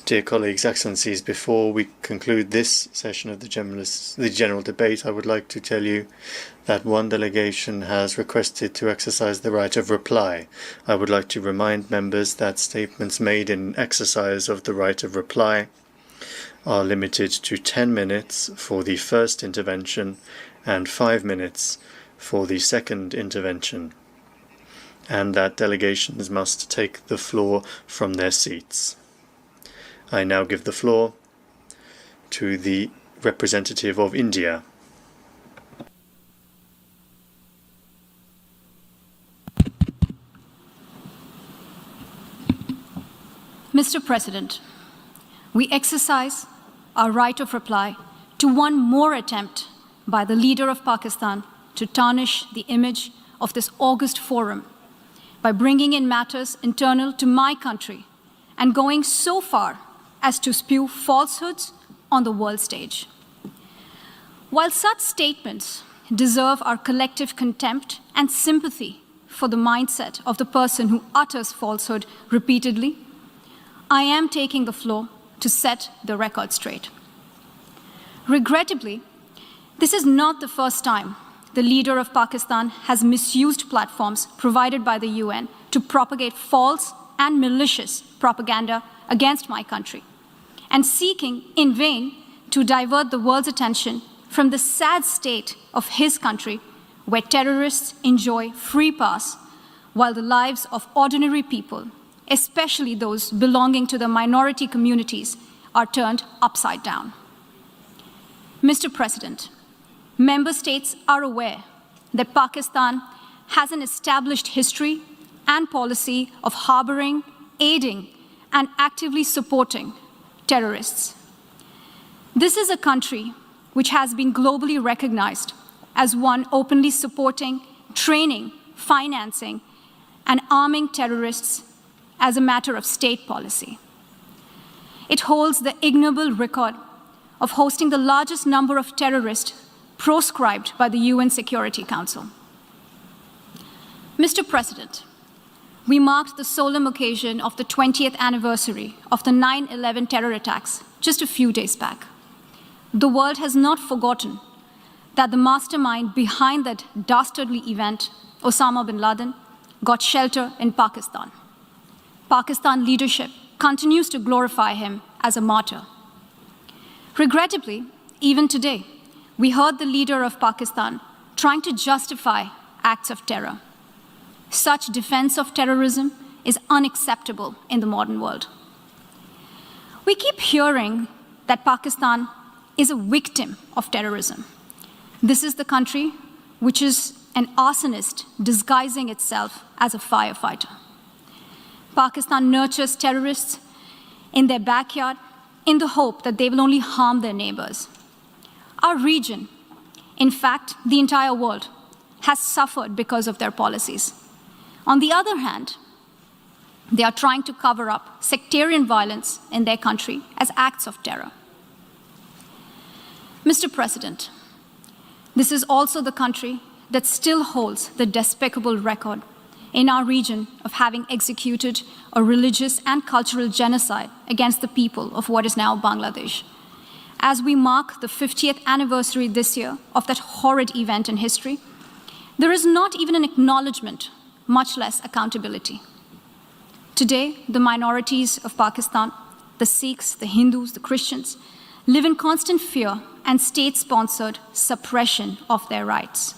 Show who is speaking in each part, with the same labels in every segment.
Speaker 1: Dear colleagues, excellencies, before we conclude this session of the general debate, I would like to tell you that one delegation has requested to exercise the right of reply. I would like to remind members that statements made in exercise of the right of reply are limited to 10 minutes for the first intervention and 5 minutes for the second intervention, and that delegations must take the floor from their seats. I now give the floor to the representative of India.
Speaker 2: Mr. President, we exercise our right of reply to one more attempt by the leader of Pakistan to tarnish the image of this august forum by bringing in matters internal to my country and going so far as to spew falsehoods on the world stage. While such statements deserve our collective contempt and sympathy for the mindset of the person who utters falsehood repeatedly, I am taking the floor to set the record straight. Regrettably, this is not the first time the leader of Pakistan has misused platforms provided by the UN to propagate false and malicious propaganda against my country, and seeking in vain to divert the world's attention from the sad state of his country, where terrorists enjoy free pass while the lives of ordinary people, especially those belonging to the minority communities, are turned upside down. Mr. President, member states are aware that Pakistan has an established history and policy of harboring, aiding, and actively supporting terrorists. This is a country which has been globally recognized as one openly supporting, training, financing, and arming terrorists as a matter of state policy. It holds the ignoble record of hosting the largest number of terrorists proscribed by the UN Security Council. Mr. President, we marked the solemn occasion of the 20th anniversary of the 9/11 terror attacks just a few days back. The world has not forgotten that the mastermind behind that dastardly event, Osama bin Laden, got shelter in Pakistan. Pakistan leadership continues to glorify him as a martyr. Regrettably, even today, we heard the leader of Pakistan trying to justify acts of terror. Such defense of terrorism is unacceptable in the modern world. We keep hearing that Pakistan is a victim of terrorism. This is the country which is an arsonist disguising itself as a firefighter. Pakistan nurtures terrorists in their backyard in the hope that they will only harm their neighbors. Our region, in fact, the entire world, has suffered because of their policies. On the other hand, they are trying to cover up sectarian violence in their country as acts of terror. Mr. President, this is also the country that still holds the despicable record in our region of having executed a religious and cultural genocide against the people of what is now Bangladesh. As we mark the 50th anniversary this year of that horrid event in history, there is not even an acknowledgement, much less accountability. Today, the minorities of Pakistan, the Sikhs, the Hindus, the Christians, live in constant fear and state-sponsored suppression of their rights.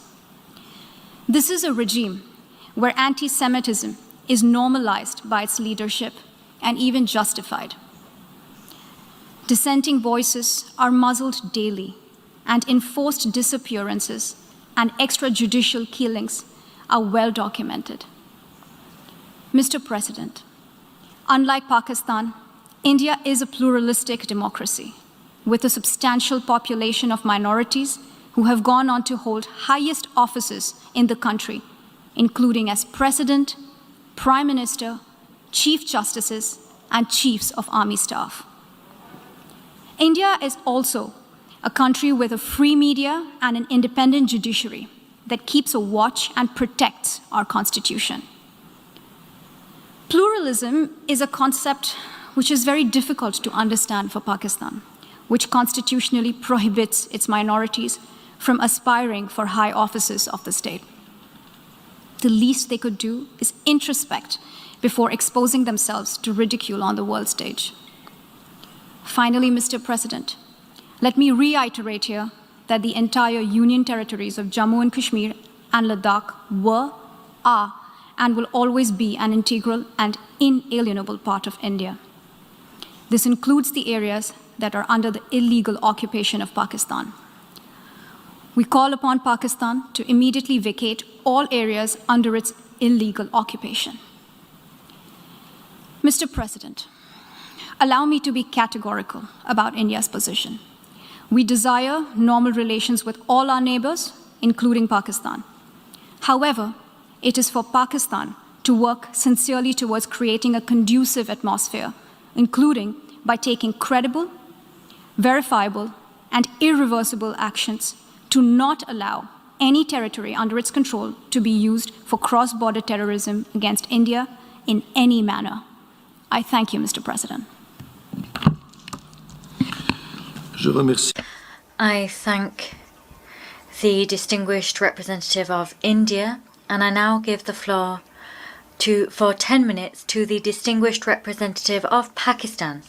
Speaker 2: This is a regime where anti-Semitism is normalized by its leadership and even justified. Dissenting voices are muzzled daily, and enforced disappearances and extrajudicial killings are well documented. Mr. President, unlike Pakistan, India is a pluralistic democracy with a substantial population of minorities who have gone on to hold highest offices in the country, including as President, Prime Minister, Chief Justices, and Chiefs of Army Staff. India is also a country with a free media and an independent judiciary that keeps a watch and protects our Constitution. Pluralism is a concept which is very difficult to understand for Pakistan, which constitutionally prohibits its minorities from aspiring for high offices of the state. The least they could do is introspect before exposing themselves to ridicule on the world stage. Finally, Mr. President, let me reiterate here that the entire Union territories of Jammu and Kashmir and Ladakh were, are, and will always be an integral and inalienable part of India. This includes the areas that are under the illegal occupation of Pakistan. We call upon Pakistan to immediately vacate all areas under its illegal occupation. Mr. President, allow me to be categorical about India's position. We desire normal relations with all our neighbors, including Pakistan. However, it is for Pakistan to work sincerely towards creating a conducive atmosphere, including by taking credible, verifiable, and irreversible actions to not allow any territory under its control to be used for cross-border terrorism against India in any manner. I thank you, Mr. President.
Speaker 3: I thank the distinguished representative of India, and I now give the floor for 10 minutes to the distinguished representative of Pakistan.